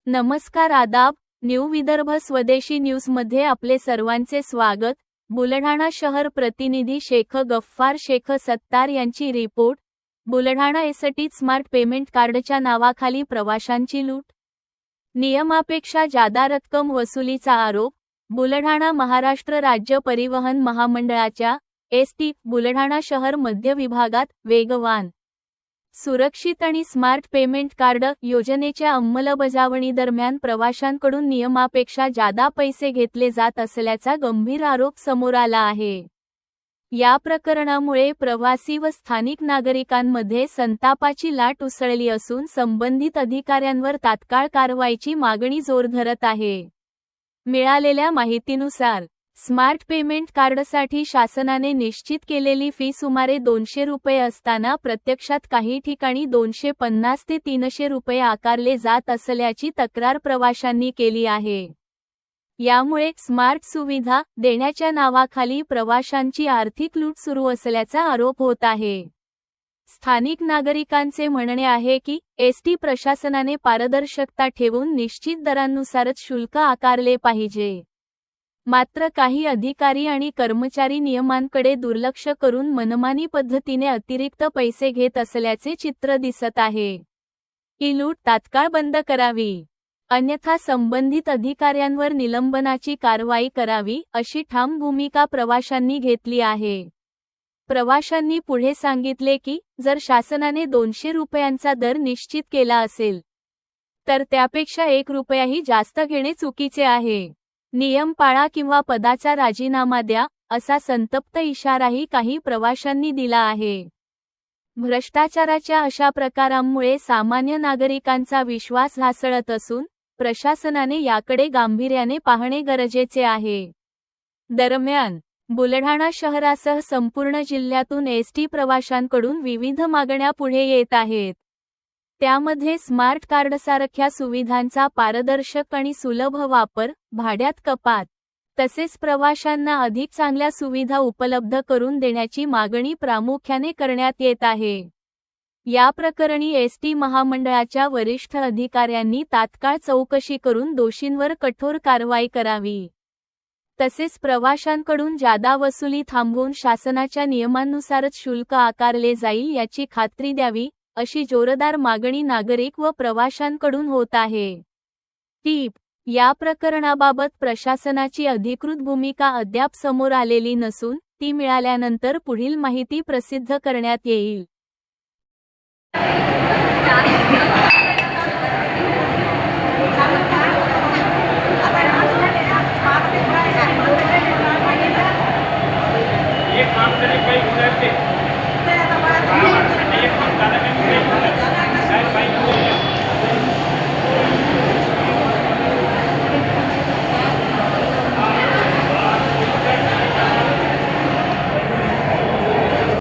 नमस्कार आदाब, न्यू विदर्भ स्वदेशी न्यूजमध्ये आपले सर्वांचे स्वागत। बुलढाणा शहर प्रतिनिधी शेख गफ्फार शेख सत्तार यांची report. Buldhana ST smart payment कार्डच्या नावाखाली प्रवाशांची लूट, नियमापेक्षा जादा रक्कम वसुलीचा आरोप। बुलढाणा महाराष्ट्र राज्य परिवहन महामंडळाच्या एसटी बुलढाणा शहर मध्य विभागात वेगवान, सुरक्षित आणि स्मार्ट पेमेंट कार्ड योजनेच्या अंमलबजावणीदरम्यान प्रवाशांकडून नियमापेक्षा जादा पैसे घेतले जात असल्याचा गंभीर आरोप समोर आला आहे। या प्रकरणामुळे प्रवासी व स्थानिक नागरिकांमध्ये संतापाची लाट उसळली असून संबंधित अधिकाऱ्यांवर तात्काळ कारवाईची मागणी जोर धरत आहे। मिळालेल्या माहितीनुसार स्मार्ट पेमेंट कार्डसाठी शासनाने निश्चित केलेली फी सुमारे 200 रुपये असताना प्रत्यक्षात काही ठिकाणी 250 ते 300 रुपये आकारले जात असल्याची तक्रार प्रवाशांनी केली आहे। यामुळे स्मार्ट सुविधा देण्याच्या नावाखाली प्रवाशांची आर्थिक लूट सुरू असल्याचा आरोप होत आहे। स्थानिक नागरिकांचे म्हणणे आहे की एसटी प्रशासनाने पारदर्शकता ठेवून निश्चित दरांनुसारच शुल्क आकारले पाहिजे। मात्र काही अधिकारी आणि कर्मचारी नियमांकडे दुर्लक्ष करून मनमानी पद्धतीने अतिरिक्त पैसे घेत असल्याचे चित्र दिसत आहे। ही लूट तात्काळ बंद करावी, अन्यथा संबंधित अधिकाऱ्यांवर निलंबनाची कारवाई करावी अशी ठाम भूमिका प्रवाशांनी घेतली आहे। प्रवाशांनी पुढे सांगितले की जर शासनाने 200 रुपयांचा दर निश्चित केला असेल तर त्यापेक्षा 1 रुपयाही जास्त घेणे चुकीचे आहे। नियम पाळा किंवा पदाचा राजीनामा द्या असा संतप्त इशाराही काही प्रवाशांनी दिला आहे। भ्रष्टाचाराच्या अशा प्रकारांमुळे सामान्य नागरिकांचा विश्वास ढासळत असून प्रशासनाने याकडे गांभीर्याने पाहणे गरजेचे आहे। दरम्यान बुलढाणा शहरासह संपूर्ण जिल्ह्यातून एसटी प्रवाशांकडून विविध मागण्या पुढे येत आहेत। त्यामध्ये स्मार्ट कार्डसारख्या सुविधांचा पारदर्शक आणि सुलभ वापर, भाड्यात कपात, तसेच प्रवाशांना अधिक चांगल्या सुविधा उपलब्ध करून देण्याची मागणी प्रामुख्याने करण्यात येत आहे। या प्रकरणी एसटी महामंडळाच्या वरिष्ठ अधिकाऱ्यांनी तात्काळ चौकशी करून दोषींवर कठोर कारवाई करावी। तसेच प्रवाशांकडून जादा वसुली थांबवून शासनाच्या नियमांनुसारच शुल्क आकारले जाईल याची खात्री द्यावी अशी जोरदार मागणी नागरिक व प्रवाशांकडून होत आहे। टीप: या प्रकरणाबाबत प्रशासनाची अधिकृत भूमिका अद्याप समोर आलेली नसून ती मिळाल्यानंतर पुढील माहिती प्रसिद्ध करण्यात येईल। एक काम करें, कई